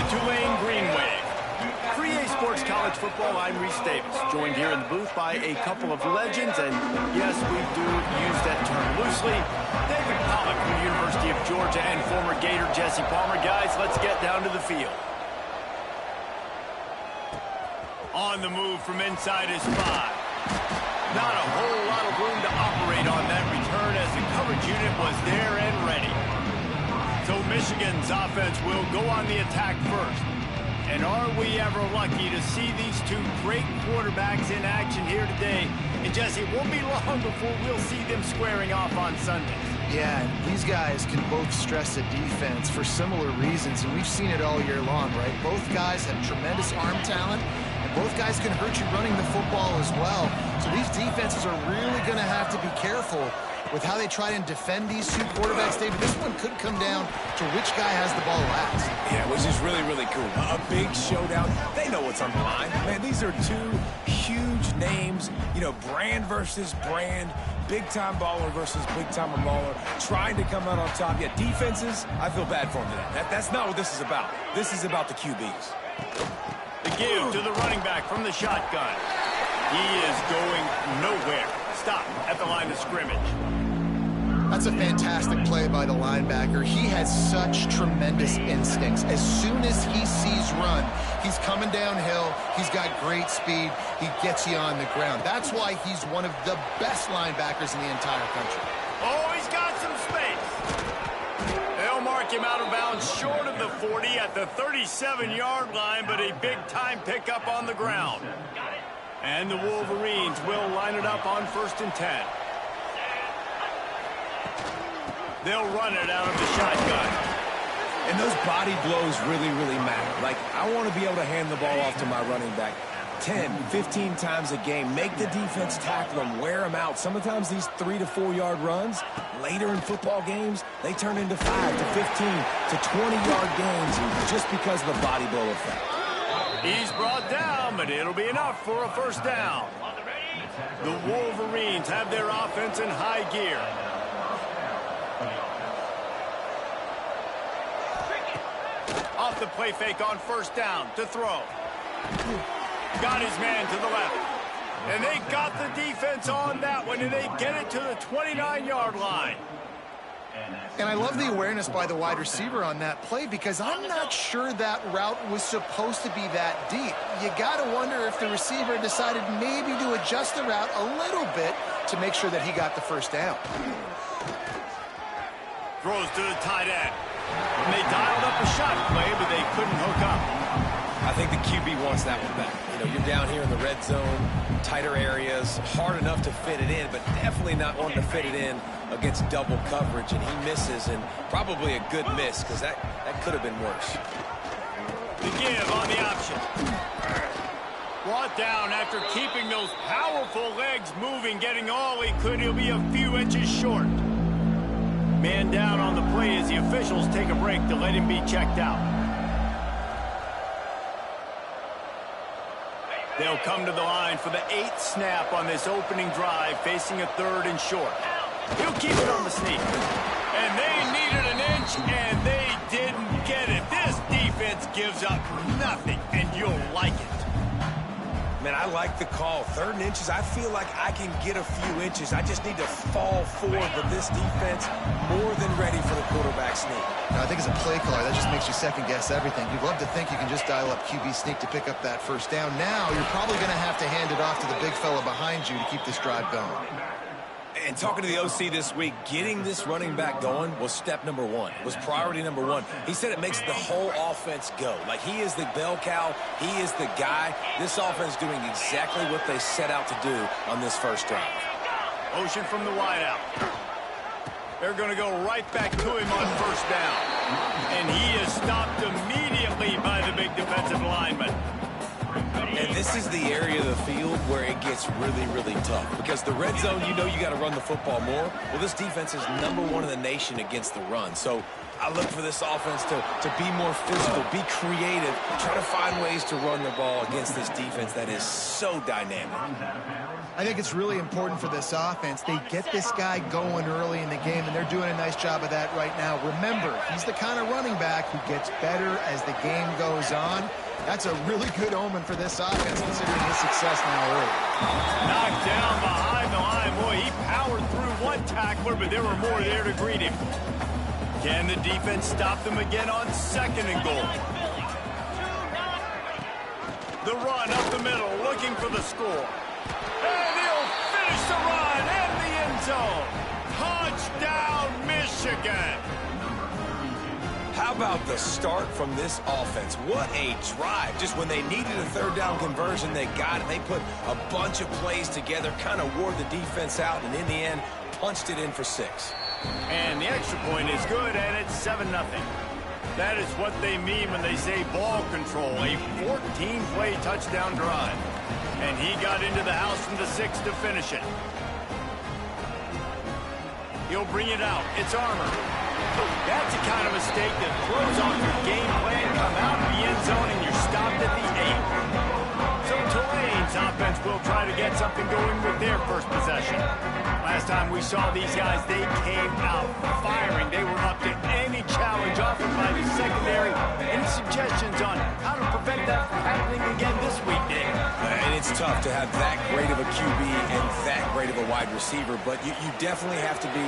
Tulane Green Wave. 3A Sports College Football, I'm Reese Davis, joined here in the booth by a couple of legends, and yes, we do use that term loosely. David Pollack from the University of Georgia and former Gator Jesse Palmer. Guys, let's get down to the field. On the move from inside his 5. Not a whole lot of room to operate on that return as the coverage unit was there and ready. So Michigan's offense will go on the attack first. And are we ever lucky to see these two great quarterbacks in action here today? And Jesse, it won't be long before we'll see them squaring off on Sundays. Yeah, and these guys can both stress the defense for similar reasons, and we've seen it all year long, right? Both guys have tremendous arm talent, and both guys can hurt you running the football as well. So these defenses are really going to have to be careful with how they try and defend these two quarterbacks. David, this one could come down to which guy has the ball last. Yeah, which is really, really cool. A big showdown. They know what's on the line. Man, these are two huge names. You know, brand versus brand. Big-time baller versus big-time baller. Trying to come out on top. Yeah, defenses, I feel bad for them today. That's not what this is about. This is about the QBs. The give to the running back from the shotgun. He is going nowhere. Stop at the line of scrimmage. That's a fantastic play by the linebacker. He has such tremendous instincts. As soon as he sees run, he's coming downhill. He's got great speed. He gets you on the ground. That's why he's one of the best linebackers in the entire country. Oh, he's got some space. They'll mark him out of bounds short of the 40 at the 37-yard line, but a big-time pickup on the ground. And the Wolverines will line it up on 1st and 10. They'll run it out of the shotgun. And those body blows really, really matter. Like, I want to be able to hand the ball off to my running back 10, 15 times a game. Make the defense tackle them, wear them out. Sometimes these 3 to 4 yard runs, later in football games, they turn into 5 to 15 to 20-yard gains just because of the body blow effect. He's brought down, but it'll be enough for a 1st down. The Wolverines have their offense in high gear. Off the play fake on 1st down to throw. Got his man to the left. And they got the defense on that one, and they get it to the 29-yard line. And I love the awareness by the wide receiver on that play because I'm not sure that route was supposed to be that deep. You got to wonder if the receiver decided maybe to adjust the route a little bit to make sure that he got the 1st down. Throws to the tight end. And they dialed up a shot play, but they couldn't hook up. I think the QB wants that one back. You know, you're down here in the red zone, tighter areas, hard enough to fit it in, but definitely not wanting to fit it in against double coverage, and he misses, and probably a good miss, because that could have been worse. The give on the option. Brought down after keeping those powerful legs moving, getting all he could. He'll be a few inches short. Man down on the play as the officials take a break to let him be checked out. They'll come to the line for the 8th snap on this opening drive, facing a 3rd and short. He'll keep it on the sneak. And they needed an inch, and they didn't get it. This defense gives up nothing, and you'll like it. Man, I like the call. 3rd and inches, I feel like I can get a few inches. I just need to fall forward, but this defense more than ready for the quarterback sneak. Now, I think as a play caller, that just makes you second-guess everything. You'd love to think you can just dial up QB sneak to pick up that 1st down. Now, you're probably going to have to hand it off to the big fella behind you to keep this drive going. And talking to the OC this week, getting this running back going was step number 1, was priority number 1. He said it makes the whole offense go. Like, he is the bell cow. He is the guy. This offense doing exactly what they set out to do on this 1st drive. Motion from the wideout. They're going to go right back to him on 1st down. And he is stopped immediately by the big defensive lineman. And this is the area of the field where it gets really, really tough. Because the red zone, you know you got to run the football more. Well, this defense is #1 in the nation against the run. So I look for this offense to be more physical, be creative, try to find ways to run the ball against this defense that is so dynamic. I think it's really important for this offense. They get this guy going early in the game, and they're doing a nice job of that right now. Remember, he's the kind of running back who gets better as the game goes on. That's a really good omen for this offense, considering his success now early. Knocked down behind the line. Boy, he powered through one tackler, but there were more there to greet him. Can the defense stop them again on 2nd and goal? The run up the middle, looking for the score. And he'll finish the run in the end zone. Touchdown, Michigan. How about the start from this offense? What a drive. Just when they needed a 3rd down conversion, they got it. They put a bunch of plays together, kind of wore the defense out, and in the end, punched it in for 6. And the extra point is good, and it's 7-0. That is what they mean when they say ball control, a 14-play touchdown drive. And he got into the house from the 6 to finish it. He'll bring it out. It's Armour. That's the kind of mistake that throws off your game plan. Come out of the end zone, and you're stopped at the 8. So Tulane's offense will try to get something going with their first possession. Last time we saw these guys, they came out firing. They were up to any challenge offered by the secondary. Any suggestions on how to prevent that from happening again this week, Dave? And it's tough to have that great of a QB and that great of a wide receiver, but you definitely have to be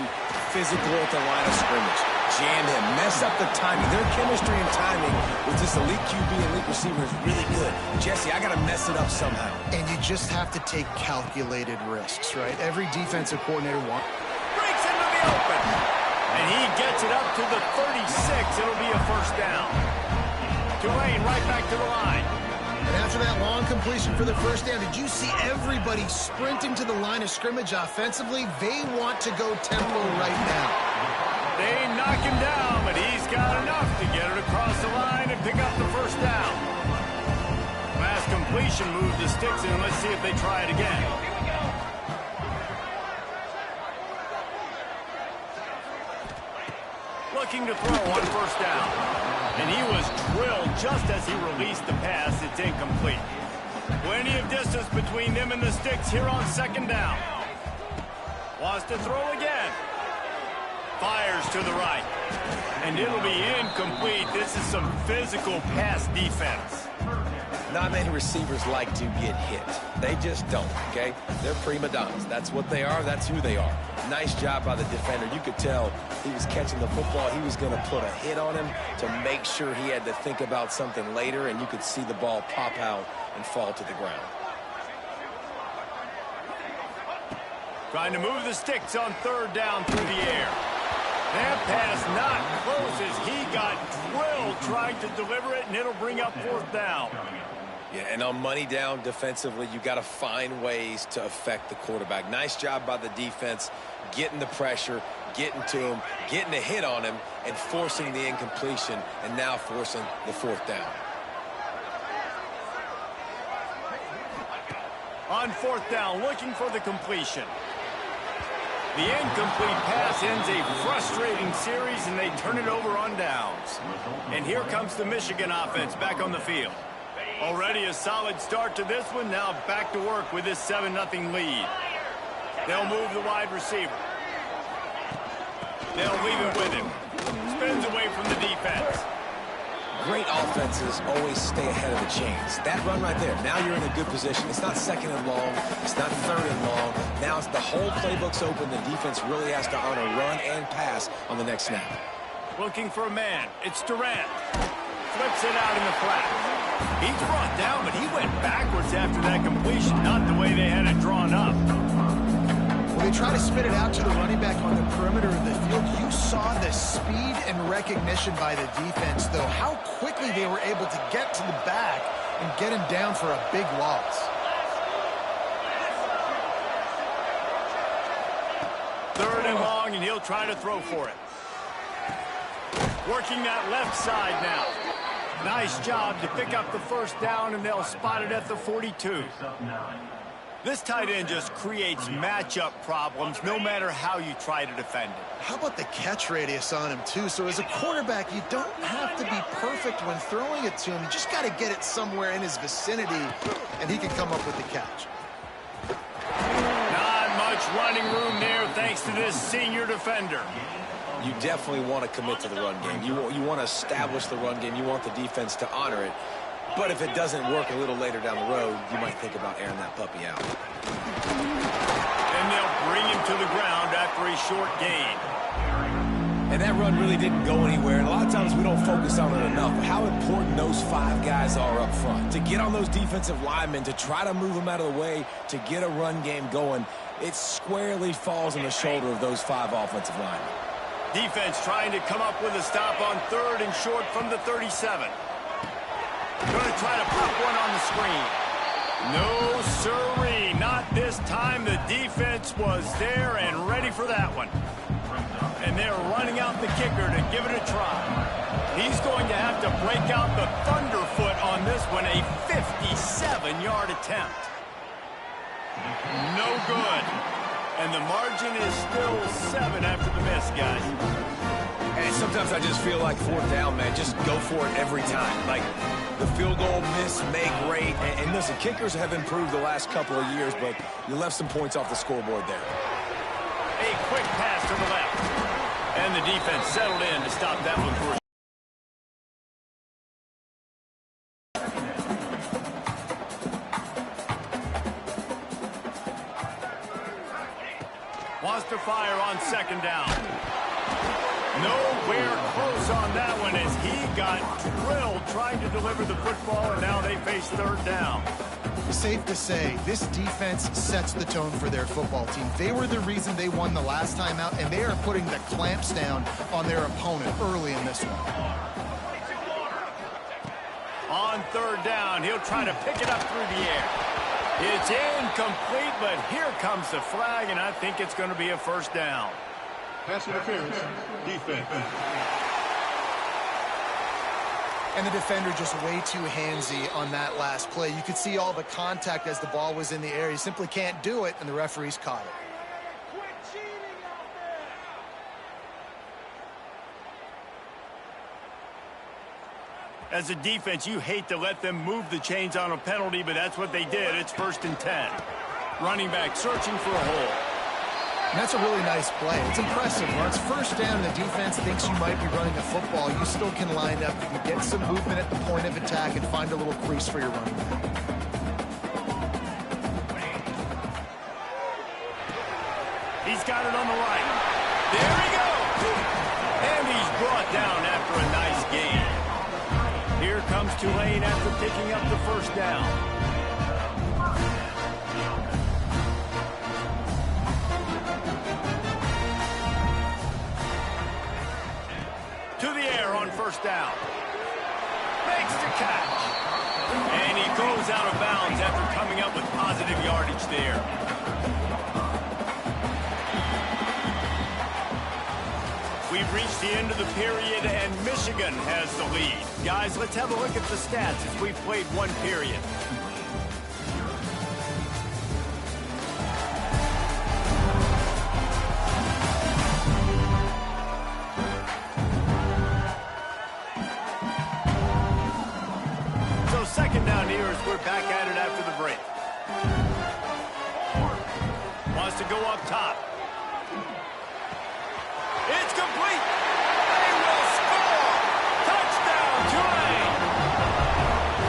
physical at the line of scrimmage. Jam him, mess up the timing. Their chemistry and timing with this elite QB and elite receiver is really good. Jesse, I got to mess it up somehow. And you just have to take calculated risks, right? Every defensive coordinator wants. Breaks into the open. And he gets it up to the 36. It'll be a 1st down. Tulane right back to the line. And after that long completion for the 1st down, did you see everybody sprinting to the line of scrimmage offensively? They want to go tempo right now. They knock him down, but he's got enough to get it across the line and pick up the 1st down. Last completion moved the sticks, and let's see if they try it again. Looking to throw on 1st down. And he was drilled just as he released the pass. It's incomplete. Plenty of distance between them and the sticks here on 2nd down. Wants to throw again. Fires to the right. And it'll be incomplete. This is some physical pass defense. Not many receivers like to get hit. They just don't, okay? They're prima donnas. That's what they are. That's who they are. Nice job by the defender. You could tell he was catching the football. He was going to put a hit on him to make sure he had to think about something later, and you could see the ball pop out and fall to the ground. Trying to move the sticks on 3rd down through the air. That pass not close as he got drilled trying to deliver it, and it'll bring up 4th down. Yeah, and on money down defensively, you got to find ways to affect the quarterback. Nice job by the defense, getting the pressure, getting to him, getting a hit on him, and forcing the incompletion, and now forcing the 4th down. On 4th down, looking for the completion. The incomplete pass ends a frustrating series, and they turn it over on downs. And here comes the Michigan offense back on the field. Already a solid start to this one. Now back to work with this 7-0 lead. They'll move the wide receiver. They'll leave it with him. Spins away from the defense. Great offenses always stay ahead of the chains. That run right there, now you're in a good position. It's not 2nd and long. It's not 3rd and long. Now it's the whole playbook's open. The defense really has to honor run and pass on the next snap. Looking for a man. It's Durant. Flips it out in the flat. He's brought down, but he went backwards after that completion, not the way they had it drawn up. Well, they try to spit it out to the running back on the perimeter of the field. You saw the speed and recognition by the defense, though, how quickly they were able to get to the back and get him down for a big loss. 3rd and long, and he'll try to throw for it. Working that left side now. Nice job to pick up the 1st down, and they'll spot it at the 42. This tight end just creates matchup problems no matter how you try to defend it. How about the catch radius on him, too? So as a quarterback, you don't have to be perfect when throwing it to him. You just got to get it somewhere in his vicinity, and he can come up with the catch. Not much running room there thanks to this senior defender. You definitely want to commit to the run game. You want to establish the run game. You want the defense to honor it. But if it doesn't work a little later down the road, you might think about airing that puppy out. And they'll bring him to the ground after a short gain. And that run really didn't go anywhere. And a lot of times we don't focus on it enough. How important those 5 guys are up front. To get on those defensive linemen, to try to move them out of the way, to get a run game going, it squarely falls on the shoulder of those 5 offensive linemen. Defense trying to come up with a stop on 3rd and short from the 37. Going to try to pop one on the screen. No, sirree. Not this time. The defense was there and ready for that one. And they're running out the kicker to give it a try. He's going to have to break out the thunderfoot on this one. A 57-yard attempt. No good. And the margin is still 7 after the miss, guys. And sometimes I just feel like 4th down, man. Just go for it every time. Like the field goal miss, make rate. And listen, kickers have improved the last couple of years, but you left some points off the scoreboard there. A quick pass to the left. And the defense settled in to stop that one for wants to fire on 2nd down. Nowhere close on that one as he got drilled trying to deliver the football, and now they face 3rd down. Safe to say, this defense sets the tone for their football team. They were the reason they won the last time out, and they are putting the clamps down on their opponent early in this one. On 3rd down, he'll try to pick it up through the air. It's incomplete, but here comes the flag, and I think it's going to be a 1st down. Pass interference, defense. And the defender just way too handsy on that last play. You could see all the contact as the ball was in the air. He simply can't do it, and the referees caught it. As a defense, you hate to let them move the chains on a penalty, but that's what they did. It's 1st and 10. Running back searching for a hole. And that's a really nice play. It's impressive. When it's 1st down and the defense thinks you might be running the football, you still can line up. You can get some movement at the point of attack and find a little crease for your running back. He's got it on the right. There he goes. And he's brought down after a nice gain. Here comes Tulane after picking up the 1st down. To the air on 1st down. Makes the catch. And he goes out of bounds after coming up with positive yardage there. We've reached the end of the period, and Michigan has the lead. Guys, let's have a look at the stats as we've played 1 period. So 2nd down here as we're back at it after the break. Wants to go up top. It's complete. They will score. Touchdown, Tulane.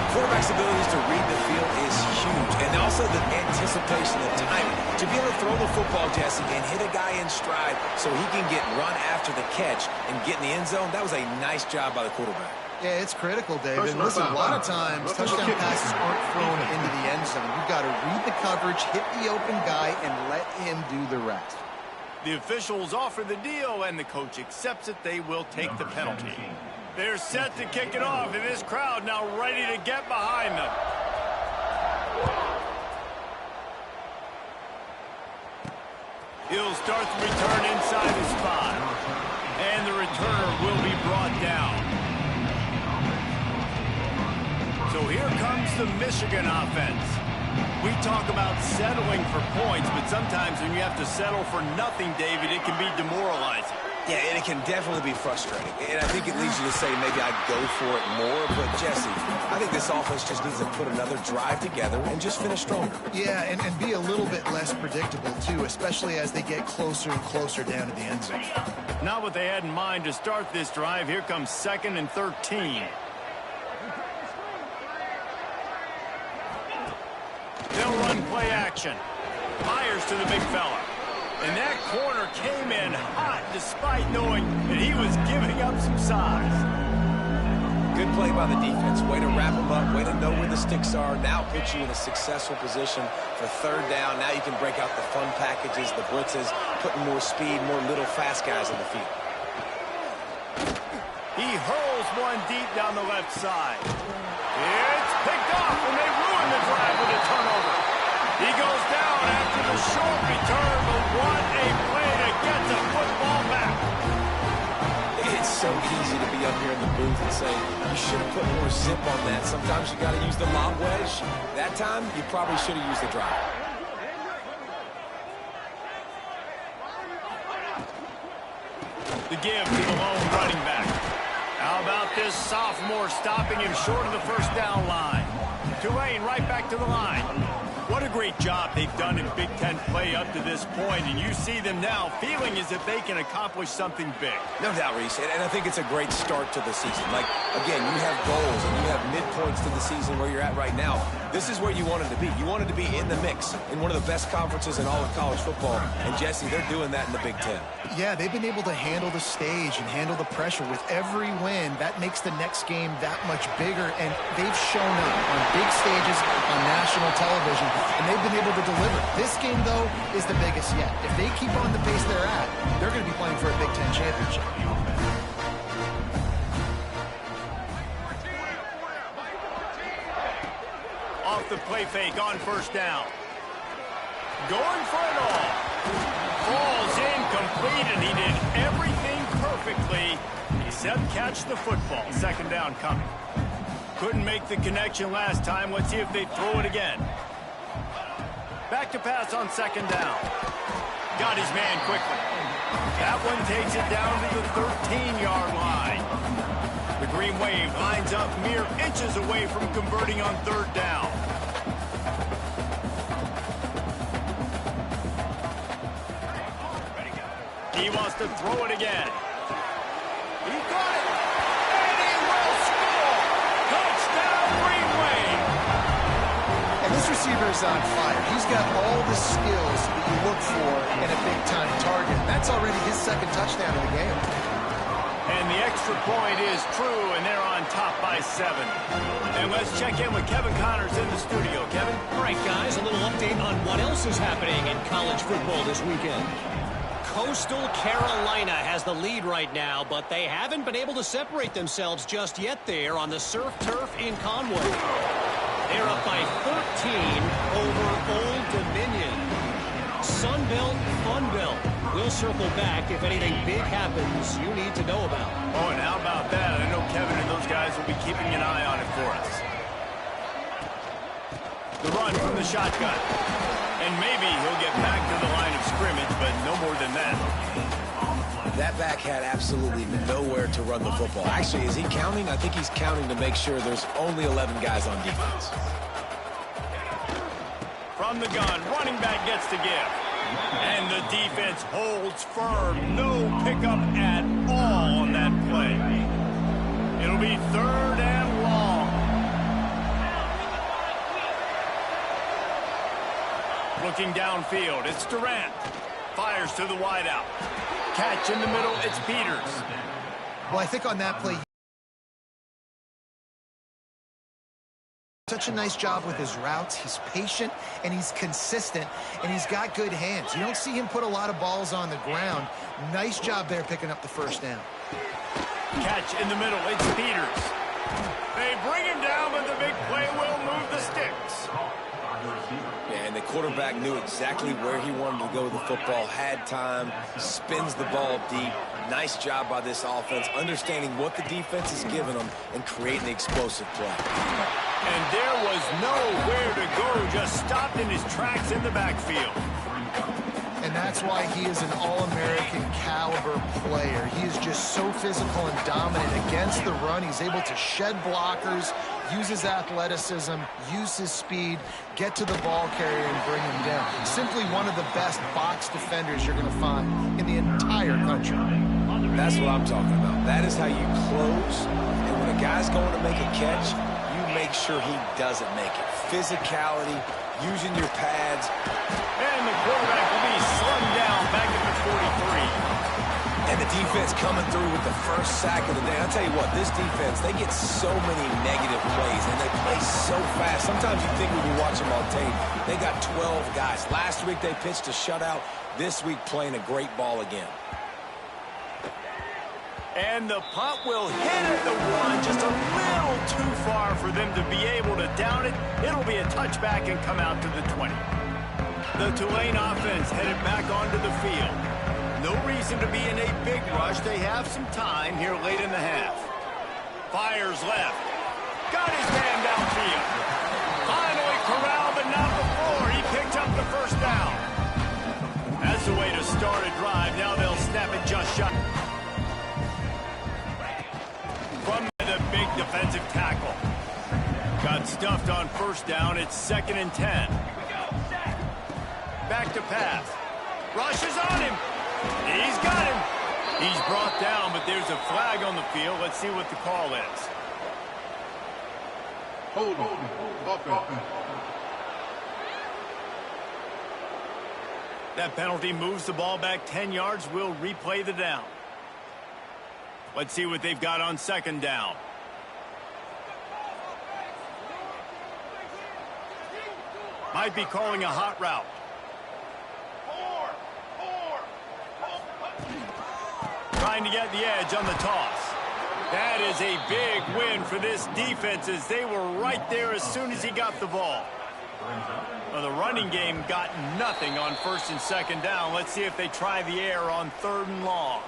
Quarterback's abilities to read the field is huge. And also the anticipation of timing. To be able to throw the football, Jesse, and hit a guy in stride so he can get run after the catch and get in the end zone, that was a nice job by the quarterback. Yeah, it's critical, David. Listen, a lot of times touchdown passes aren't thrown into the end zone. You've got to read the coverage, hit the open guy, and let him do the rest. The officials offer the deal, and the coach accepts it. They will take the penalty. They're set to kick it off, and this crowd now ready to get behind them. He'll start the return inside the spot, and the returner will be brought down. So here comes the Michigan offense. We talk about settling for points, but sometimes when you have to settle for nothing, David, it can be demoralizing. Yeah, and it can definitely be frustrating. And I think it leads you to say maybe I'd go for it more. But, Jesse, I think this offense just needs to put another drive together and just finish stronger. Yeah, and be a little bit less predictable, too, especially as they get closer and closer down to the end zone. Not what they had in mind to start this drive. Here comes 2nd and 13. They'll run play action. Fires to the big fella. And that corner came in hot despite knowing that he was giving up some size. Good play by the defense. Way to wrap them up. Way to know where the sticks are. Now put you in a successful position for 3rd down. Now you can break out the fun packages, the blitzes, putting more speed, more little fast guys on the field. He hurls one deep down the left side. It's picked off, and they ruin the drive with a turnover. He goes down after the short return, but what a play to get the football back. It's so easy to be up here in the booth and say, you should have put more zip on that. Sometimes you got to use the lob wedge. That time, you probably should have used the drive. The give to the lone running back. How about this sophomore stopping him short of the 1st down line? Tulane right back to the line. What a great job they've done in Big Ten play up to this point, and you see them now feeling as if they can accomplish something big. No doubt, Reese, and I think it's a great start to the season. Like, again, you have goals and you have midpoints to the season where you're at right now. This is where you wanted to be. You wanted to be in the mix in one of the best conferences in all of college football, and Jesse, they're doing that in the Big Ten. Yeah, they've been able to handle the stage and handle the pressure. With every win, that makes the next game that much bigger, and they've shown up on big stages on national television, and they've been able to deliver. This game, though, is the biggest yet. If they keep on the pace they're at, they're going to be playing for a Big Ten championship. Off the play fake on 1st down. Going for it all. Falls incomplete, and he did everything perfectly except catch the football. 2nd down coming. Couldn't make the connection last time. Let's see if they throw it again. Back to pass on 2nd down. Got his man quickly. That one takes it down to the 13-yard line. The Green Wave lines up mere inches away from converting on 3rd down. He wants to throw it again. He got it. And he will score. Touchdown, Green Wave. And this receiver is on fire. He's got all the skills that you look for in a big-time target. That's already his 2nd touchdown of the game. And the extra point is true, and they're on top by 7. And let's check in with Kevin Connors in the studio. Kevin? All right, guys, a little update on what else is happening in college football this weekend. Coastal Carolina has the lead right now, but they haven't been able to separate themselves just yet there on the surf turf in Conway. They're up by 13 over Old Dominion. Sunbelt, Funbelt. We'll circle back if anything big happens you need to know about. Oh, and how about that? I know Kevin and those guys will be keeping an eye on it for us. The run from the shotgun. And maybe he'll get back to the line of scrimmage, but no more than that. That back had absolutely nowhere to run the football. Actually, is he counting? I think he's counting to make sure there's only 11 guys on defense. From the gun, running back gets to give. And the defense holds firm. No pickup at all on that play. It'll be 3rd and long. Looking downfield, it's Durant. Fires to the wideout. Catch in the middle, it's Peters. Well, I think on that play, such a nice job with his routes. He's patient, and he's consistent, and he's got good hands. You don't see him put a lot of balls on the ground. Nice job there picking up the 1st down. Catch in the middle, it's Peters. They bring him down, but the big play will move the sticks. Yeah, and the quarterback knew exactly where he wanted to go with the football, had time, spins the ball deep. Nice job by this offense, understanding what the defense is giving them and creating the explosive play. And there was nowhere to go, just stopped in his tracks in the backfield. And that's why he is an All-American caliber player. He is just so physical and dominant against the run. He's able to shed blockers, use his athleticism, use his speed, get to the ball carrier and bring him down. Simply one of the best box defenders you're going to find in the entire country. That's what I'm talking about. That is how you close. And when a guy's going to make a catch, you make sure he doesn't make it. Physicality, using your pads. And the quarterback will be slung down back at the 43. And the defense coming through with the first sack of the day. I'll tell you what, this defense, they get so many negative plays, and they play so fast. Sometimes you think when you watch them on tape, they got 12 guys. Last week they pitched a shutout. This week playing a great ball again. And the punt will hit at the 1, just a little too far for them to be able to down it. It'll be a touchback and come out to the 20. The Tulane offense headed back onto the field. No reason to be in a big rush. They have some time here late in the half. Fires left. Got his man downfield. Finally corralled, but not before. He picked up the first down. That's the way to start a drive. Now they'll snap it just shot. From the big defensive tackle. Got stuffed on first down. It's 2nd and 10. Back to pass. Rushes on him. He's got him. He's brought down, but there's a flag on the field. Let's see what the call is. Hold on. Offense. That penalty moves the ball back 10 yards. We'll replay the down. Let's see what they've got on 2nd down. Might be calling a hot route. Trying to get the edge on the toss. That is a big win for this defense as they were right there as soon as he got the ball. Well, the running game got nothing on 1st and 2nd down. Let's see if they try the air on 3rd and long.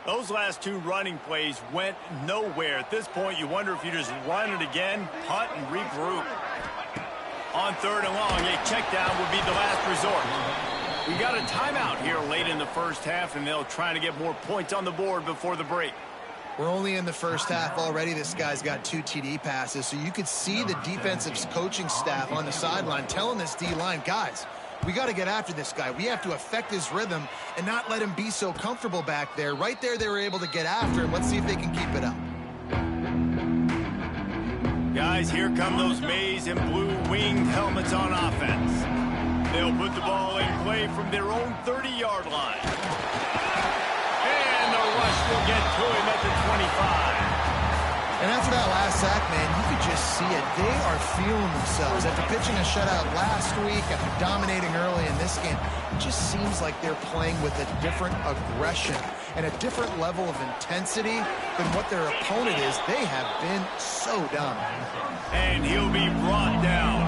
Those last 2 running plays went nowhere. At this point, you wonder if you just run it again, punt, and regroup. On 3rd and long, a check down would be the last resort. We got a timeout here late in the first half, and they'll try to get more points on the board before the break. We're only in the first half already. This guy's got 2 TD passes, so you could see the defensive coaching staff on the sideline telling this D-line, guys, we got to get after this guy. We have to affect his rhythm and not let him be so comfortable back there. Right there, they were able to get after him. Let's see if they can keep it up. Guys, here come those maize and blue winged helmets on offense. They'll put the ball in play from their own 30-yard line. And the rush will get to him at the 25. And after that last sack, man, you could just see it. They are feeling themselves. After pitching a shutout last week, after dominating early in this game, it just seems like they're playing with a different aggression and a different level of intensity than what their opponent is. They have been so dominant. And he'll be brought down.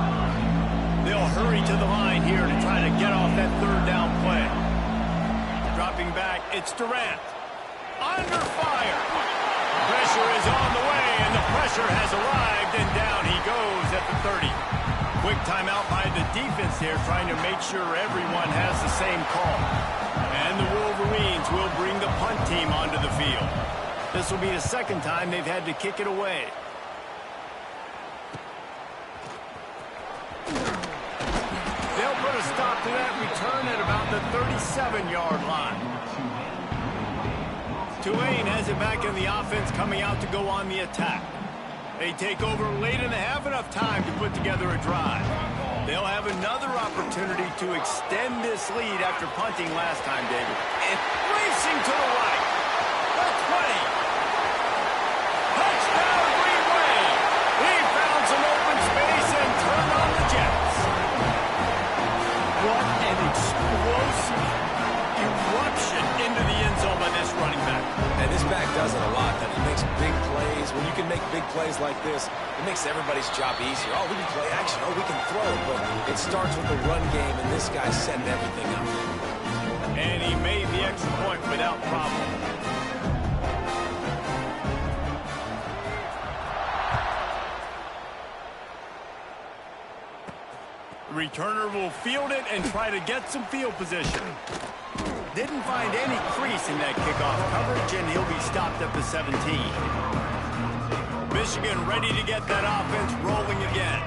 They'll hurry to the line here to try to get off that 3rd down play. Dropping back, it's Durant. Under fire. Pressure is on the way, and the pressure has arrived, and down he goes at the 30. Quick timeout by the defense here, trying to make sure everyone has the same call. And the Wolverines will bring the punt team onto the field. This will be the 2nd time they've had to kick it away. They'll put a stop to that return at about the 37-yard line. Tulane has it back in the offense, coming out to go on the attack. They take over late in the half, enough time to put together a drive. They'll have another opportunity to extend this lead after punting last time, David. And racing to the right. The 20. Touchdown, Green Wave. He found some open space and turned on the Jets. What an explosive eruption into the end zone by this running back. And this back does it a lot. That he makes big plays. When you can make big plays like this, it makes everybody's job easier. Oh, we can play action. Oh, we can throw. But it starts with the run game, and this guy's setting everything up. And he made the extra point without problem. Returner will field it and try to get some field position. Didn't find any crease in that kickoff coverage, and he'll be stopped at the 17. Michigan ready to get that offense rolling again.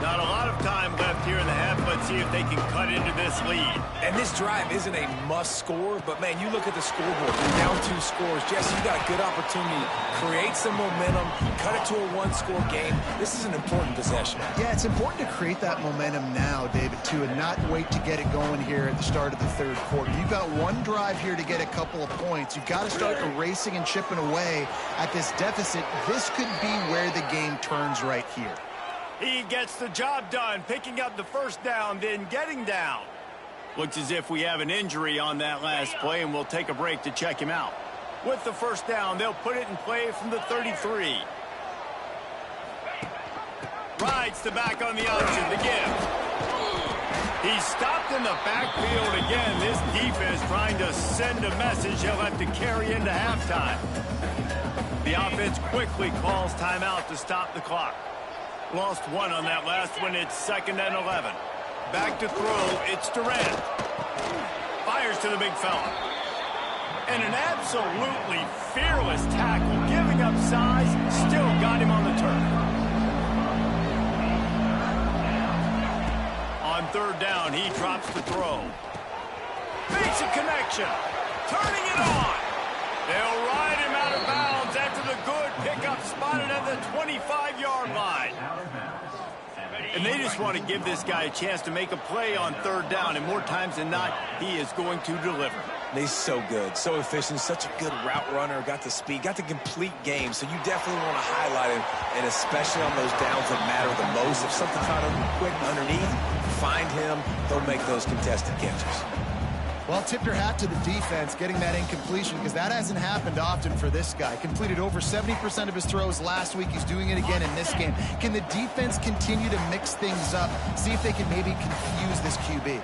Not a lot of time left here in the half. Let's see if they can cut into this lead. And this drive isn't a must score, but, man, you look at the scoreboard. They're down 2 scores. Jesse, you got a good opportunity to create some momentum, cut it to a 1-score game. This is an important possession. Yeah, it's important to create that momentum now, David, too, and not wait to get it going here at the start of the third quarter. You've got one drive here to get a couple of points. You've got to start erasing and chipping away at this deficit. This could be where the game turns right here. He gets the job done, picking up the first down, then getting down. Looks as if we have an injury on that last play, and we'll take a break to check him out. With the first down, they'll put it in play from the 33. Rides the back on the option, the give. He's stopped in the backfield again. This defense trying to send a message he'll have to carry into halftime. The offense quickly calls timeout to stop the clock. Lost one on that last one. It's 2nd and 11. Back to throw. It's Durant. Fires to the big fella. And an absolutely fearless tackle. Giving up size. Still got him on the turf. On 3rd down, he drops the throw. Makes a connection. Turning it on. They'll ride him out of bounds after the good pickup spotted at the 25-yard line. And they just want to give this guy a chance to make a play on 3rd down, and more times than not, he is going to deliver. He's so good, so efficient, such a good route runner, got the speed, got the complete game, so you definitely want to highlight him, and especially on those downs that matter the most. If something's trying to quick underneath, find him, he'll make those contested catches. Well, tip your hat to the defense getting that incompletion, because that hasn't happened often for this guy. Completed over 70% of his throws last week. He's doing it again in this game. Can the defense continue to mix things up, see if they can maybe confuse this QB?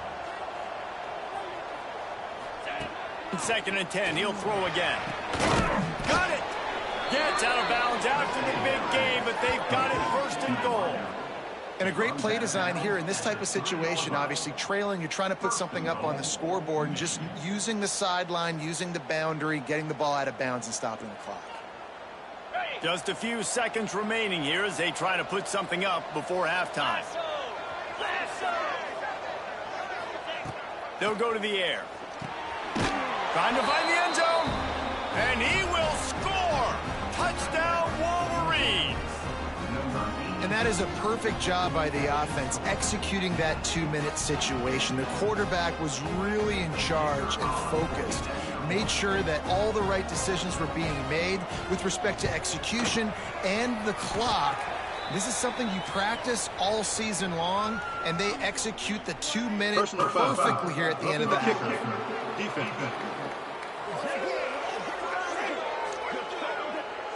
2nd and 10, he'll throw again. Got it! Gets out of bounds after the big game, but they've got it 1st and goal. And a great play design here in this type of situation. Obviously trailing, you're trying to put something up on the scoreboard, and just using the sideline, using the boundary, getting the ball out of bounds and stopping the clock. Just a few seconds remaining here as they try to put something up before halftime. They'll go to the air. Trying to find the end zone. And he will score. Touchdown, Wolverines. And that is a perfect job by the offense, executing that 2-minute situation. The quarterback was really in charge and focused. Made sure that all the right decisions were being made with respect to execution and the clock. This is something you practice all season long, and they execute the 2-minute perfectly here at the end of the half.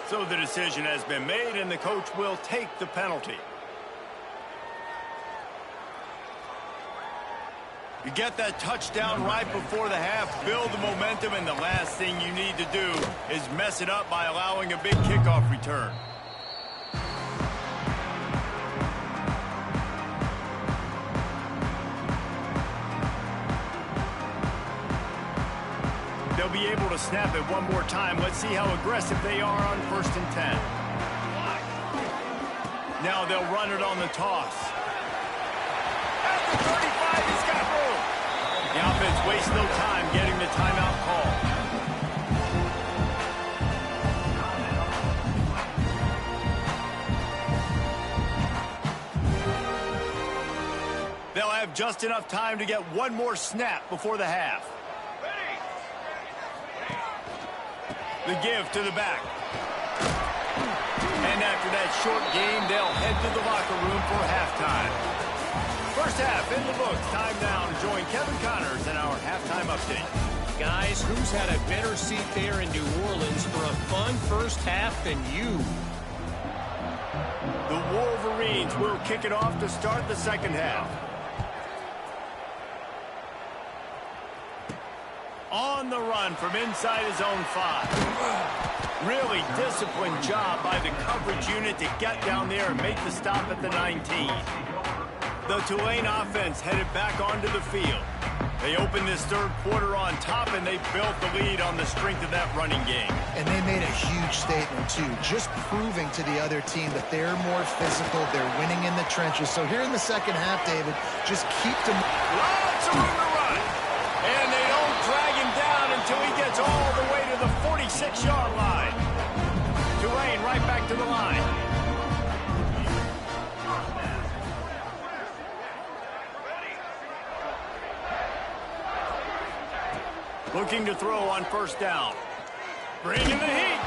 So the decision has been made, and the coach will take the penalty. You get that touchdown right before the half, build the momentum, and the last thing you need to do is mess it up by allowing a big kickoff return. They'll be able to snap it one more time. Let's see how aggressive they are on 1st and 10. Now they'll run it on the toss. At the 35, he's got room. The offense wastes no time getting the timeout call. They'll have just enough time to get one more snap before the half. The give to the back. And after that short game, they'll head to the locker room for halftime. First half in the books. Time now to join Kevin Connors in our halftime update. Guys, who's had a better seat there in New Orleans for a fun first half than you? The Wolverines will kick it off to start the second half. On the run from inside his own 5. Really disciplined job by the coverage unit to get down there and make the stop at the 19. The Tulane offense headed back onto the field. They opened this third quarter on top, and they built the lead on the strength of that running game. And they made a huge statement, too, just proving to the other team that they're more physical, they're winning in the trenches. So here in the second half, David, just keep them... Lots of room to run. And they don't drag him down until he gets all the way to the 46-yard line. Tulane right back to the line. Looking to throw on first down. Bringing the heat.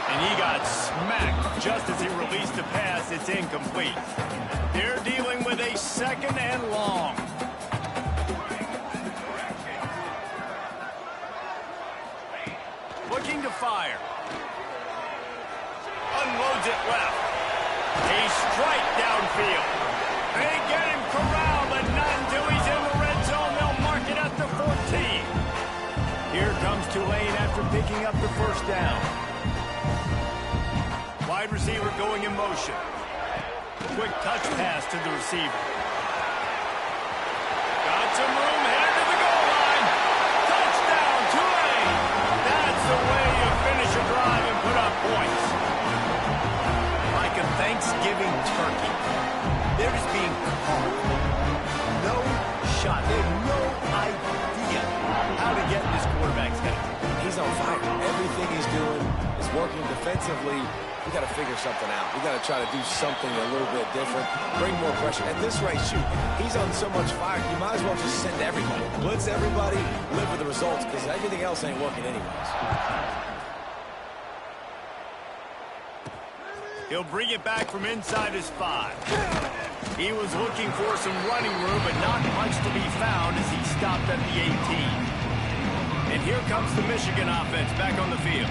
And he got smacked just as he released the pass. It's incomplete. They're dealing with a second and long. Looking to fire. Unloads it left. A strike downfield. They get him corralled, but not until he's in the red zone. They'll mark it at the 14. Here comes Tulane after picking up the first down. Wide receiver going in motion. Quick touch pass to the receiver. Got some room, headed to the goal line. Touchdown, Tulane. That's the way you finish a drive and put up points. Like a Thanksgiving turkey. They're just being caught. No shot. They have no idea how to get in this quarterback's head. He's on fire. Everything he's doing is working defensively. We got to figure something out. We got to try to do something a little bit different, bring more pressure. At this rate, shoot, he's on so much fire, you might as well just send everybody. Blitz everybody, live with the results, because everything else ain't working anyways. He'll bring it back from inside his 5. He was looking for some running room, but not much to be found as he stopped at the 18. And here comes the Michigan offense back on the field.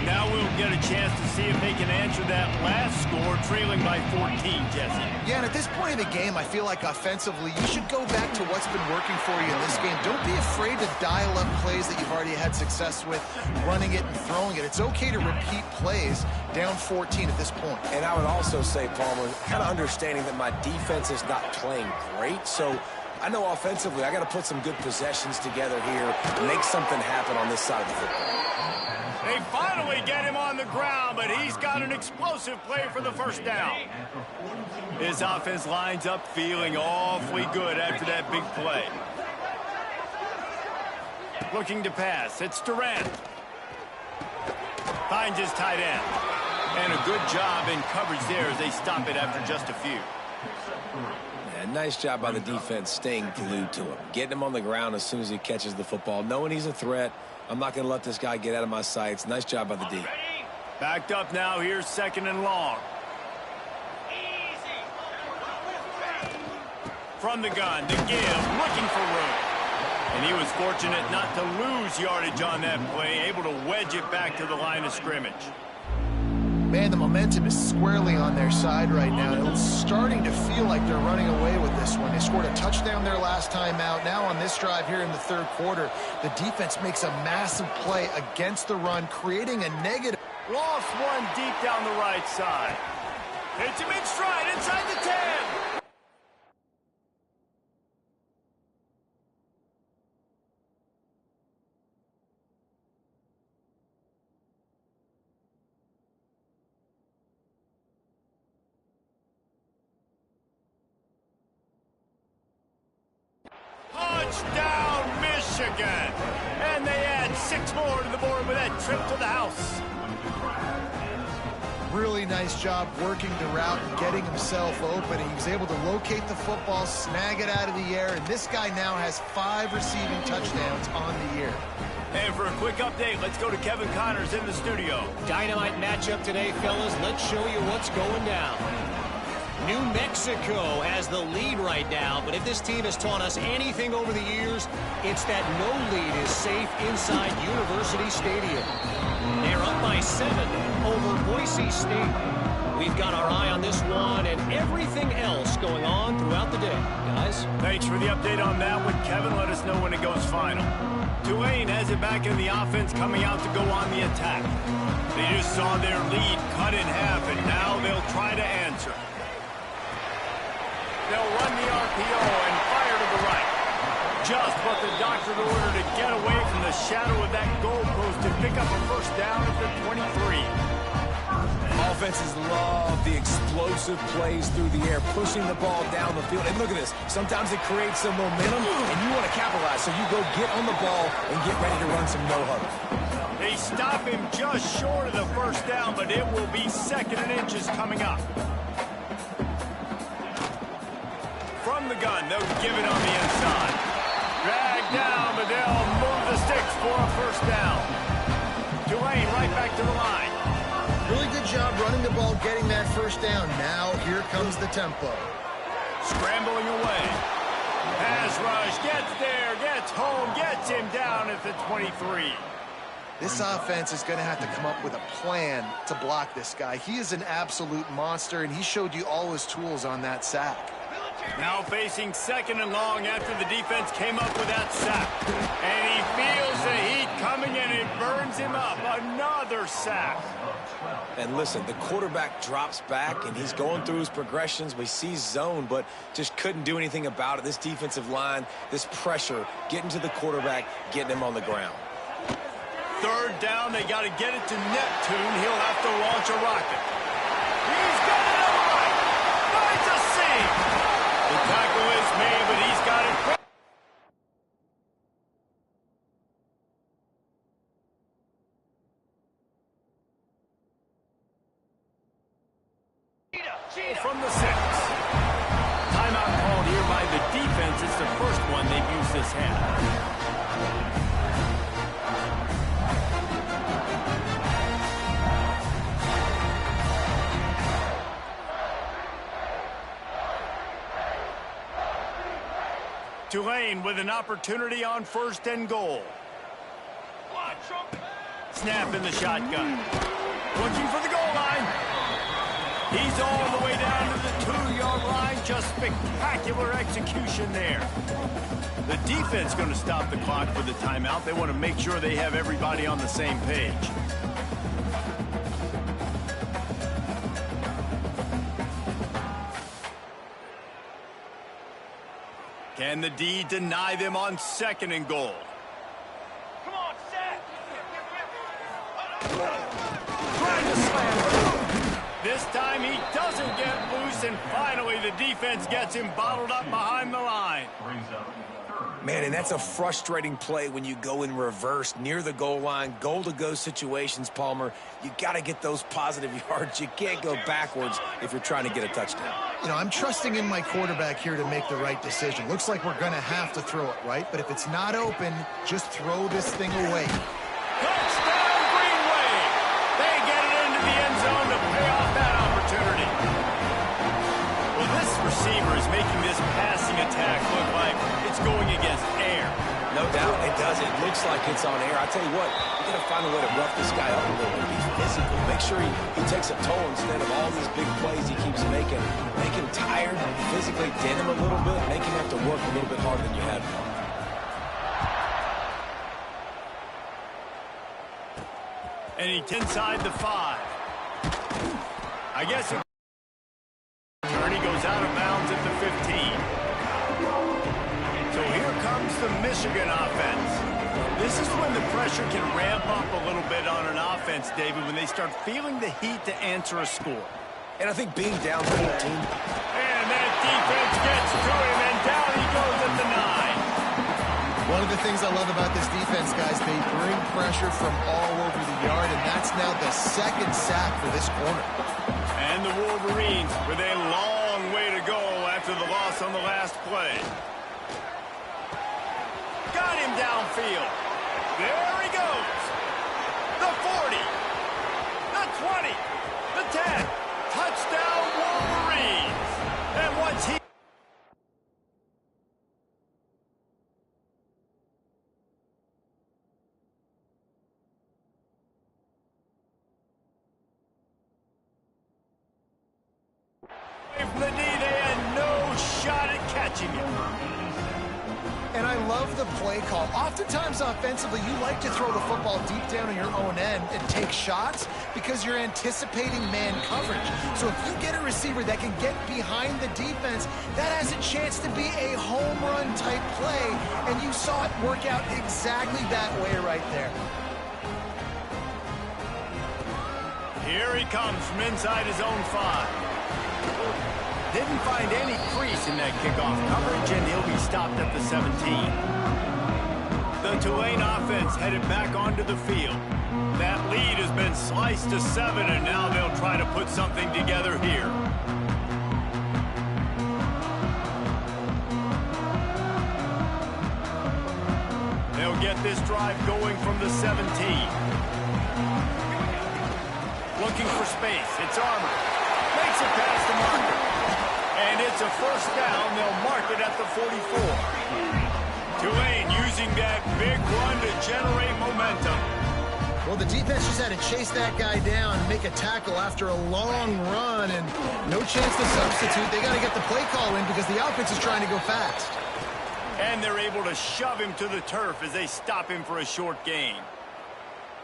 Now we'll get a chance to see if they can answer that last score, trailing by 14, Jesse. Yeah, and at this point in the game, I feel like offensively, you should go back to what's been working for you in this game. Don't be afraid to dial up plays that you've already had success with, running it and throwing it. It's okay to repeat plays down 14 at this point. And I would also say, Palmer, kind of understanding that my defense is not playing great, so I know offensively I got to put some good possessions together here, make something happen on this side of the football. They finally get him on the ground, but he's got an explosive play for the first down. His offense lines up feeling awfully good after that big play. Looking to pass. It's Durant. Finds his tight end. And a good job in coverage there as they stop it after just a few. Yeah, nice job by the defense staying glued to him. Getting him on the ground as soon as he catches the football. Knowing he's a threat. I'm not going to let this guy get out of my sights. Nice job by the D. Backed up now. Here's second and long. From the gun to give. Looking for room. And he was fortunate not to lose yardage on that play. Able to wedge it back to the line of scrimmage. Man, the momentum is squarely on their side right now. It's starting to feel like they're running away with this one. They scored a touchdown their last time out. Now on this drive here in the third quarter, the defense makes a massive play against the run, creating a negative. Lost one deep down the right side. Hits him in stride inside the 10. Touchdown, Michigan! And they add 6 more to the board with that trip to the house. Really nice job working the route and getting himself open. He was able to locate the football, snag it out of the air, and this guy now has 5 receiving touchdowns on the year. And for a quick update, let's go to Kevin Connors in the studio. Dynamite matchup today, fellas. Let's show you what's going down. New Mexico has the lead right now, but if this team has taught us anything over the years, it's that no lead is safe inside University Stadium. They're up by 7 over Boise State. We've got our eye on this one and everything else going on throughout the day. Guys? Thanks for the update on that one, Kevin. Let us know when it goes final. Tulane has it back in the offense, coming out to go on the attack. They just saw their lead cut in half, and now they'll try to answer. They'll run the RPO and fire to the right. Just what the doctor ordered to get away from the shadow of that goalpost and pick up a first down at the 23. Offenses love the explosive plays through the air, pushing the ball down the field. And look at this. Sometimes it creates some momentum, and you want to capitalize. So you go get on the ball and get ready to run some no-huddle. They stop him just short of the first down, but it will be 2nd and inches coming up. From the gun, they'll give it on the inside. Drag down, but they'll move the sticks for a first down. Tulane right back to the line. Really good job running the ball, getting that first down. Now, here comes the tempo. Scrambling away. Pass rush, gets there, gets home, gets him down at the 23. This offense is going to have to come up with a plan to block this guy. He is an absolute monster, and he showed you all his tools on that sack. Now facing 2nd and long after the defense came up with that sack. And he feels the heat coming, and it burns him up. Another sack. And listen, the quarterback drops back, and he's going through his progressions. We see zone, but just couldn't do anything about it. This defensive line, this pressure, getting to the quarterback, getting him on the ground. 3rd down, they got to get it to Neptune. He'll have to launch a rocket. He's got it on the right. Finds a seam. The tackle is made, but he's got it. From the 6. Timeout called here by the defense. It's the first one they've used this half. Tulane with an opportunity on 1st and goal. Snap in the shotgun. Looking for the goal line. He's all the way down to the 2-yard line. Just spectacular execution there. The defense going to stop the clock for the timeout. They want to make sure they have everybody on the same page. Can the D deny them on 2nd and goal? Come on, set. Trying to slam. This time he doesn't get loose, and finally the defense gets him bottled up behind the line. Man, and that's a frustrating play when you go in reverse near the goal line, goal-to-go situations, Palmer. You got to get those positive yards. You can't go backwards if you're trying to get a touchdown. You know, I'm trusting in my quarterback here to make the right decision. Looks like we're going to have to throw it, right? But if it's not open, just throw this thing away. Touchdown, Green Wave! They get it into the end zone to pay off that opportunity. Well, this receiver is making this passing attack look like it's going against air. No doubt it does. It looks like it's on air. I tell you what, you got to find a way to rough this guy up a little bit. Be physical. Make sure he takes a toll instead of all these big plays he keeps making. Make him tired, physically dent him a little bit, make him have to work a little bit harder than you had been. And he's inside the 5. I guess it he goes out of bounds at the 15. So here comes the Michigan offense. This is when the pressure can ramp up a little bit on an offense, David, when they start feeling the heat to answer a score. And I think being down 14. And that defense gets to him, and down he goes at the 9. One of the things I love about this defense, guys, they bring pressure from all over the yard, and that's now the 2nd sack for this corner. And the Wolverines with a long way to go after the loss on the last play. Got him downfield. There he goes. The 40. The 20. The 10. Touchdown Wolverines. And once he... from the knee, they had no shot at catching him. And I love the play call. Oftentimes offensively, you like to throw the football deep down on your own end and take shots because you're anticipating man coverage. So if you get a receiver that can get behind the defense, that has a chance to be a home run type play. And you saw it work out exactly that way right there. Here he comes from inside his own 5. Didn't find any crease in that kickoff coverage, and he'll be stopped at the 17. The Tulane offense headed back onto the field. That lead has been sliced to 7, and now they'll try to put something together here. They'll get this drive going from the 17. Looking for space. It's Armour. Makes it past the marker. And it's a first down. They'll mark it at the 44. Tulane using that big run to generate momentum. Well, the defense just had to chase that guy down and make a tackle after a long run, and no chance to substitute. They got to get the play call in because the offense is trying to go fast. And they're able to shove him to the turf as they stop him for a short gain.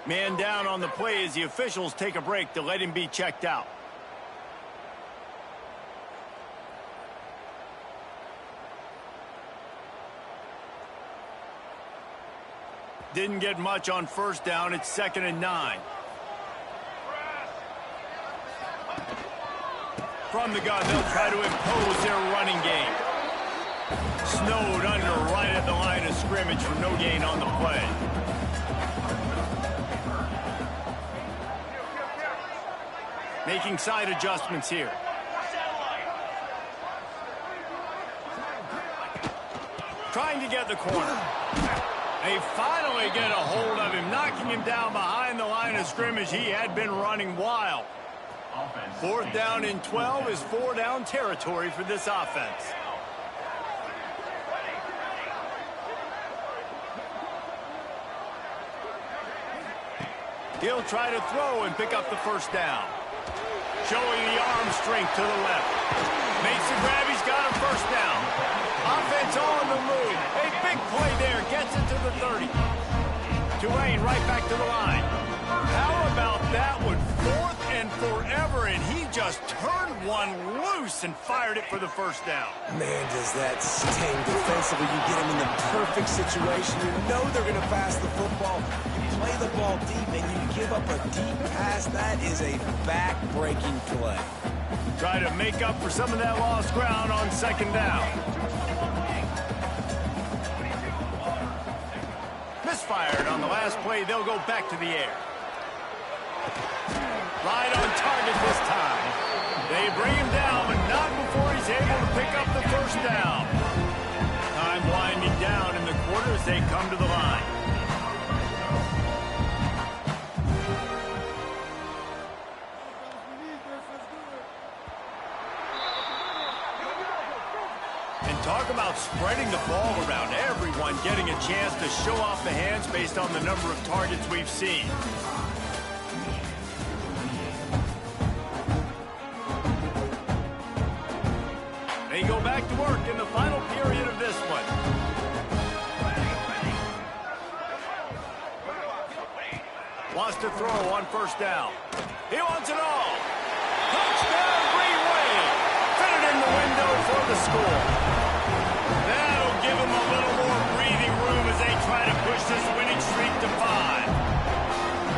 Man down on the play as the officials take a break to let him be checked out. Didn't get much on first down. It's 2nd and 9. From the gun, they'll try to impose their running game. Snowed under right at the line of scrimmage for no gain on the play. Making side adjustments here. Trying to get the corner. They finally get a hold of him, knocking him down behind the line of scrimmage. He had been running wild. 4th down and 12 is 4-down territory for this offense. He'll try to throw and pick up the first down. Showing the arm strength to the left. Makes the grab. He's got a first down. Offense on the move. A big play there. Gets it to the 30. Tulane right back to the line. How about that one? 4th and forever, and he just turned one loose and fired it for the first down. Man, does that sting defensively. You get him in the perfect situation. You know they're going to pass the football. You play the ball deep, and you give up a deep pass. That is a back-breaking play. Try to make up for some of that lost ground on 2nd down. Misfired on the last play. They'll go back to the air. Right on target this time. They bring him down, but not before he's able to pick up the first down. Time winding down in the quarter as they come to the line. And talk about spreading the ball around. Everyone getting a chance to show off the hands based on the number of targets we've seen. They go back to work in the final period of this one. Wants to throw on first down. He wants it all. Touchdown, Green Wave. Fit it in the window for the score. That'll give him a little more breathing room as they try to push this winning streak to 5.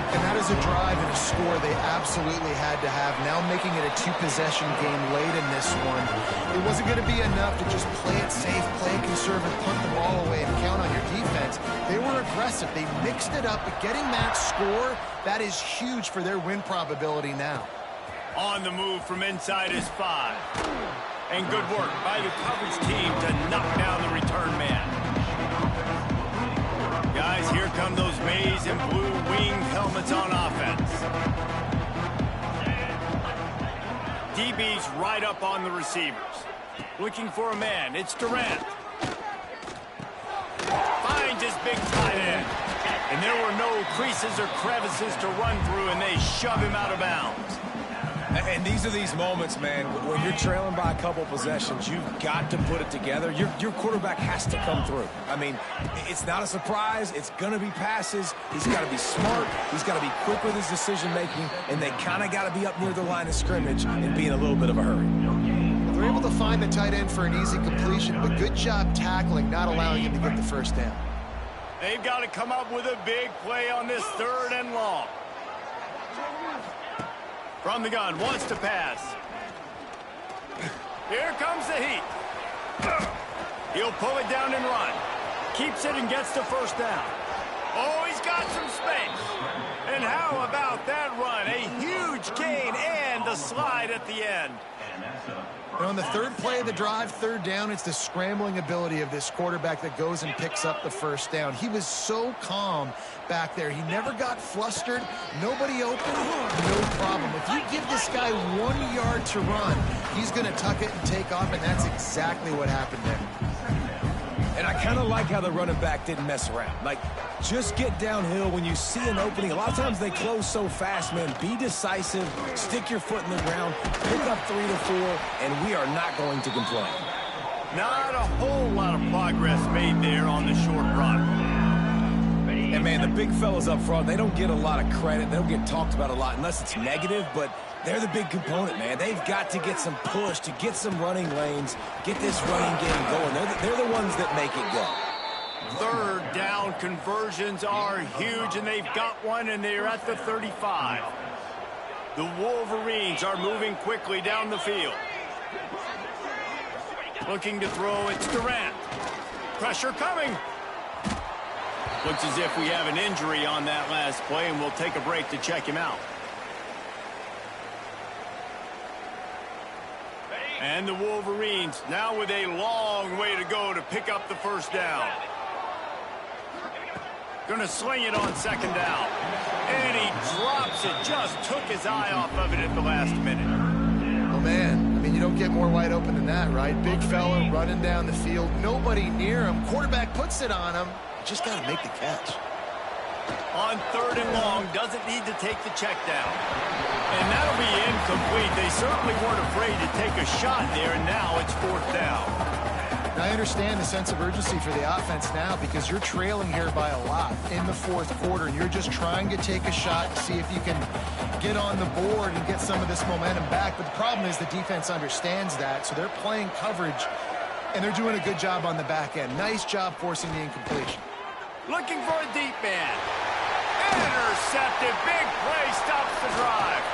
And that is a drive and a score they absolutely had to have. Now making it a 2-possession game late in this one. It wasn't going to be enough to just play it safe, play it conservative, punt the ball away, and count on your defense. They were aggressive. They mixed it up, but getting that score, that is huge for their win probability now. On the move from inside his 5. And good work by the coverage team to knock down the return man. Guys, here come those maize and blue winged helmets on offense. DB's right up on the receivers. Looking for a man. It's Durant. Finds his big tight end. And there were no creases or crevices to run through, and they shove him out of bounds. And these are these moments, man, when you're trailing by a couple possessions, you've got to put it together. Your quarterback has to come through. I mean, it's not a surprise. It's going to be passes. He's got to be smart. He's got to be quick with his decision-making, and they kind of got to be up near the line of scrimmage and be in a little bit of a hurry. They're able to find the tight end for an easy completion, but good job tackling, not allowing him to get the first down. They've got to come up with a big play on this 3rd and long. From the gun, wants to pass. Here comes the heat. He'll pull it down and run. Keeps it and gets the first down. Oh, he's got some space. And how about that run? A huge gain and the slide at the end. And on the 3rd play of the drive, 3rd down, it's the scrambling ability of this quarterback that goes and picks up the first down. He was so calm back there. He never got flustered. Nobody open. No problem. If you give this guy 1 yard to run, he's going to tuck it and take off, and that's exactly what happened there. And I kind of like how the running back didn't mess around. Like, just get downhill when you see an opening. A lot of times they close so fast, man. Be decisive, stick your foot in the ground, pick up 3 to 4, and we are not going to complain. Not a whole lot of progress made there on the short run. And, man, the big fellas up front, they don't get a lot of credit. They don't get talked about a lot unless it's negative, but they're the big component, man. They've got to get some push, to get some running lanes, get this running game going. They're the ones that make it go. 3rd down conversions are huge, and they've got one, and they're at the 35. The Wolverines are moving quickly down the field. Looking to throw, it's Durant. Pressure coming. Looks as if we have an injury on that last play, and we'll take a break to check him out. And the Wolverines now with a long way to go to pick up the first down. Going to sling it on 2nd down. And he drops it. Just took his eye off of it at the last minute. Oh, man. I mean, you don't get more wide open than that, right? Big fella running down the field. Nobody near him. Quarterback puts it on him. Just got to make the catch. On 3rd and long, doesn't need to take the check down. And that'll be incomplete. They certainly weren't afraid to take a shot there, and now it's 4th down. And I understand the sense of urgency for the offense now because you're trailing here by a lot in the 4th quarter, and you're just trying to take a shot to see if you can get on the board and get some of this momentum back. But the problem is the defense understands that, so they're playing coverage, and they're doing a good job on the back end. Nice job forcing the incompletion. Looking for a deep man. Intercepted. Big play stops the drive.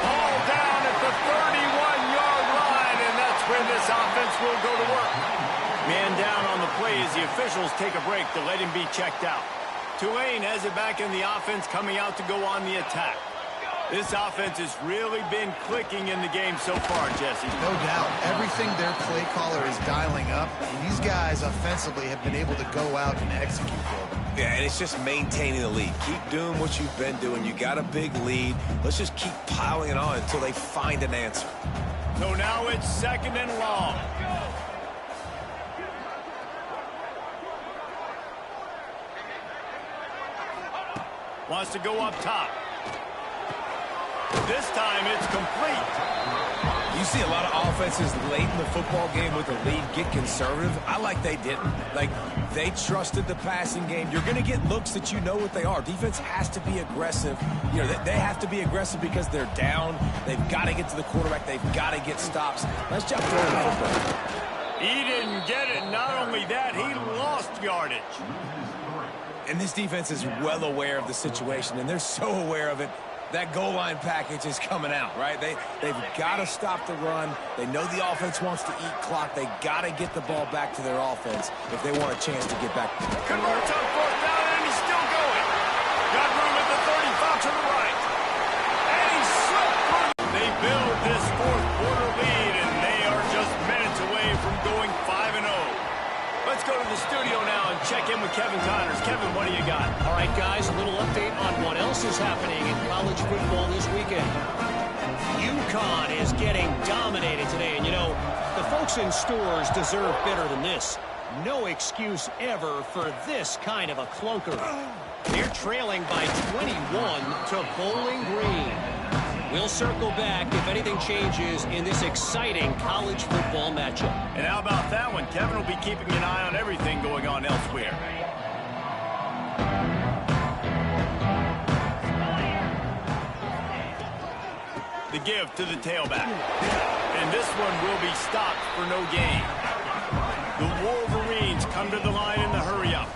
Ball down at the 31-yard line, and that's when this offense will go to work. Man down on the play as the officials take a break to let him be checked out. Tulane has it back in the offense, coming out to go on the attack. This offense has really been clicking in the game so far, Jesse. No doubt. Everything their play caller is dialing up, these guys offensively have been able to go out and execute for them. Yeah, and it's just maintaining the lead. Keep doing what you've been doing. You got a big lead. Let's just keep piling it on until they find an answer. So now it's 2nd and long. Wants to go up top. This time it's complete. You see a lot of offenses late in the football game with the lead get conservative. I like they didn't. Like, they trusted the passing game. You're going to get looks that you know what they are. Defense has to be aggressive. You know, they have to be aggressive because they're down. They've got to get to the quarterback. They've got to get stops. Nice job throwing the football. He didn't get it. Not only that, he lost yardage. And this defense is well aware of the situation, and they're so aware of it. That goal line package is coming out, right? They've got to stop the run. They know the offense wants to eat clock. They got to get the ball back to their offense if they want a chance to get back. Converts on 4th down, and he's still going. Got room at the 35 to the right. And he slipped through. They build this 4th quarter lead, and they are just minutes away from going 5-0. Let's go to the studio now and check in with Kevin Connors. Kevin, what do you got? All right, guys, a little update on what else is happening in college football this weekend. UConn is getting dominated today, and you know, the folks in stores deserve better than this. No excuse ever for this kind of a clunker. They're trailing by 21 to Bowling Green. We'll circle back if anything changes in this exciting college football matchup. And how about that one? Kevin will be keeping an eye on everything going on elsewhere. The give to the tailback. And this one will be stopped for no gain. The Wolverines come to the line in the hurry-up.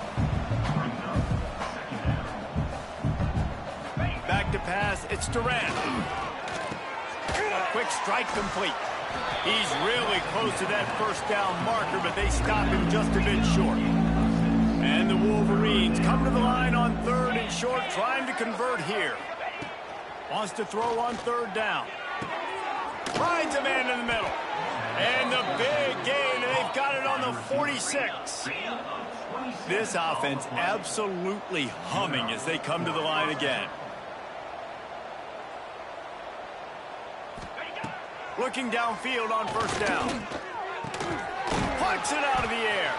Back to pass, it's Durant. A quick strike complete. He's really close to that first down marker, but they stop him just a bit short. And the Wolverines come to the line on 3rd and short, trying to convert here. Wants to throw on 3rd down. Finds a man in the middle. And the big gain, and they've got it on the 46. This offense absolutely humming as they come to the line again. Looking downfield on 1st down. Punts it out of the air.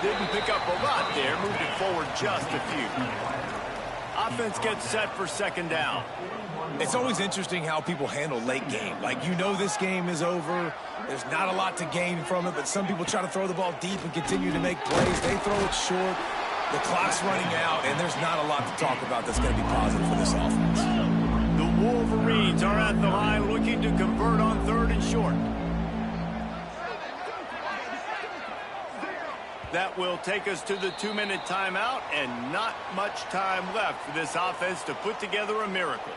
Didn't pick up a lot there. Moved it forward just a few. Offense gets set for 2nd down. It's always interesting how people handle late game. Like, you know this game is over. There's not a lot to gain from it, but some people try to throw the ball deep and continue to make plays. They throw it short. The clock's running out, and there's not a lot to talk about that's going to be positive for this offense. The Wolverines are at the line looking to convert on 3rd and short. That will take us to the 2-minute timeout, and not much time left for this offense to put together a miracle.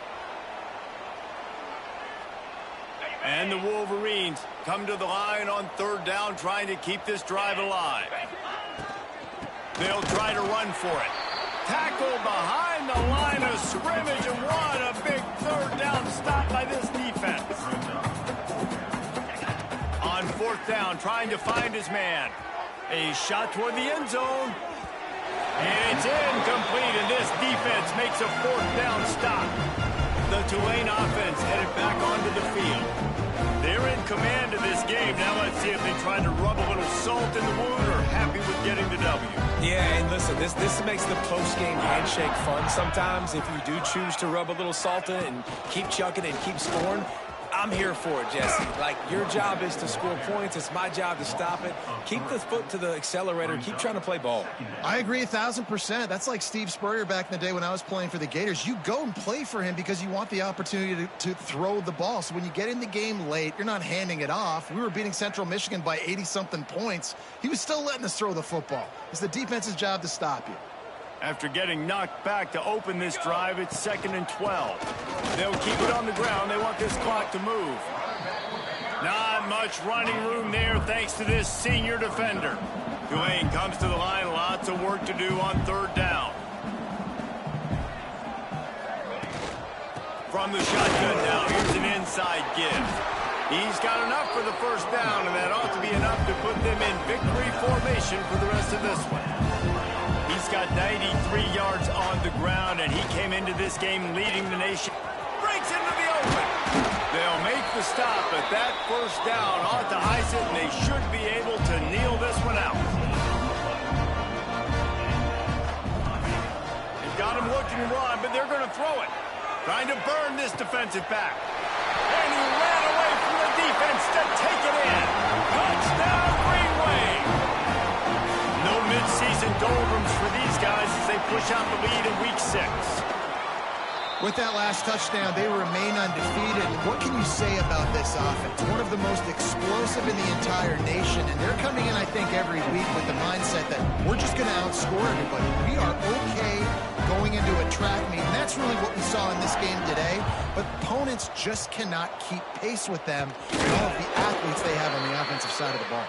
And the Wolverines come to the line on 3rd down, trying to keep this drive alive. They'll try to run for it. Tackle behind the line of scrimmage, and what a big 3rd down stop by this defense. On 4th down, trying to find his man. A shot toward the end zone. And it's incomplete, and this defense makes a 4th down stop. The Tulane offense headed back onto the field. They're in command of this game. Now let's see if they try to rub a little salt in the wound or happy with getting the W. Yeah, and listen, this makes the post-game handshake fun sometimes. If you do choose to rub a little salt in it and keep chucking and keep scoring, I'm here for it, Jesse. Like, your job is to score points. It's my job to stop it. Keep the foot to the accelerator. Keep trying to play ball. I agree 1,000%. That's like Steve Spurrier back in the day when I was playing for the Gators. You go and play for him because you want the opportunity to throw the ball. So when you get in the game late, you're not handing it off. We were beating Central Michigan by 80-something points. He was still letting us throw the football. It's the defense's job to stop you. After getting knocked back to open this drive, it's 2nd and 12. They'll keep it on the ground. They want this clock to move. Not much running room there thanks to this senior defender. Tulane comes to the line. Lots of work to do on 3rd down. From the shotgun now, here's an inside give. He's got enough for the 1st down, and that ought to be enough to put them in victory formation for the rest of this one. He's got 93 yards on the ground, and he came into this game leading the nation. Breaks into the open. They'll make the stop, but that 1st down ought to ice it, and they should be able to kneel this one out. They've got him looking to run, but they're going to throw it. Trying to burn this defensive back. And he ran away from the defense to take it in. Touchdown, Green Wave. No midseason doldrums for these guys as they push out the lead in Week 6. With that last touchdown, they remain undefeated. What can you say about this offense? One of the most explosive in the entire nation, and they're coming in, I think, every week with the mindset that we're just going to outscore everybody. We are okay going into a track meet, and that's really what we saw in this game today. But opponents just cannot keep pace with them and all of the athletes they have on the offensive side of the ball.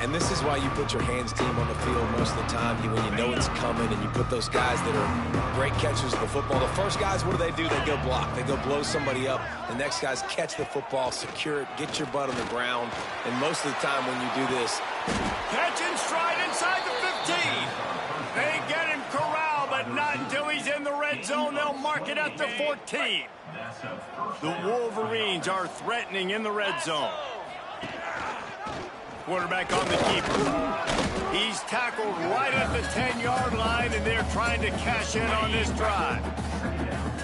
And this is why you put your hands team on the field most of the time when you know it's coming, and you put those guys that are great catchers of the football. The first guys, what do? They go block. They go blow somebody up. The next guys catch the football, secure it, get your butt on the ground. And most of the time when you do this, catch and stride inside the 15. They get him corralled, but not until he's in the red zone. They'll mark it at the 14. The Wolverines are threatening in the red zone. Quarterback on the keeper. He's tackled right at the 10-yard line, and they're trying to cash in on this drive.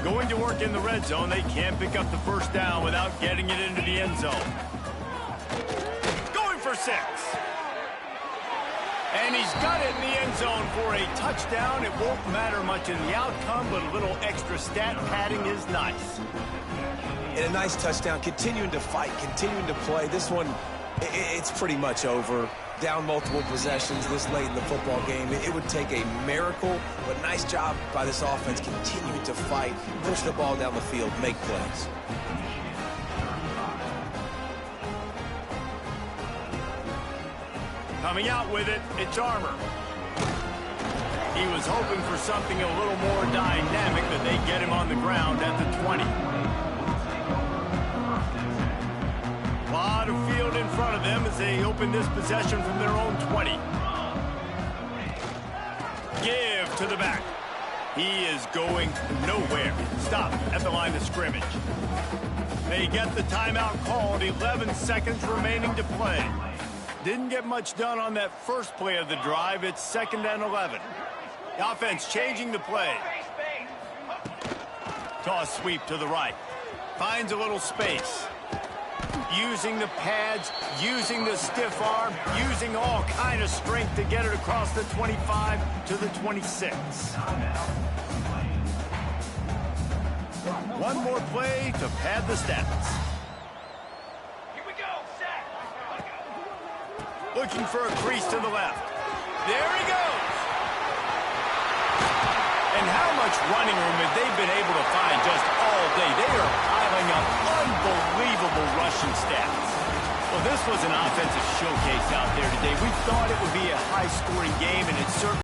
Going to work in the red zone, they can't pick up the first down without getting it into the end zone. Going for 6. And he's got it in the end zone for a touchdown. It won't matter much in the outcome, but a little extra stat padding is nice. And a nice touchdown, continuing to fight, continuing to play. This one, it's pretty much over. Down multiple possessions this late in the football game. It would take a miracle, but nice job by this offense continuing to fight, push the ball down the field, make plays. Coming out with it, it's Armour. He was hoping for something a little more dynamic, but they get him on the ground at the 20. A lot of field in front of them as they open this possession from their own 20. Give to the back. He is going nowhere. Stop at the line of scrimmage. They get the timeout called. 11 seconds remaining to play. Didn't get much done on that first play of the drive. It's 2nd and 11. The offense changing the play. Toss sweep to the right. Finds a little space. Using the pads, using the stiff arm, using all kind of strength to get it across the 25 to the 26. One more play to pad the stats. Here we go, set. Looking for a crease to the left. There he goes. And how much running room have they been able to find just all day? They are piling up unbelievable rushing stats. Well, this was an offensive showcase out there today. We thought it would be a high-scoring game, and it certainly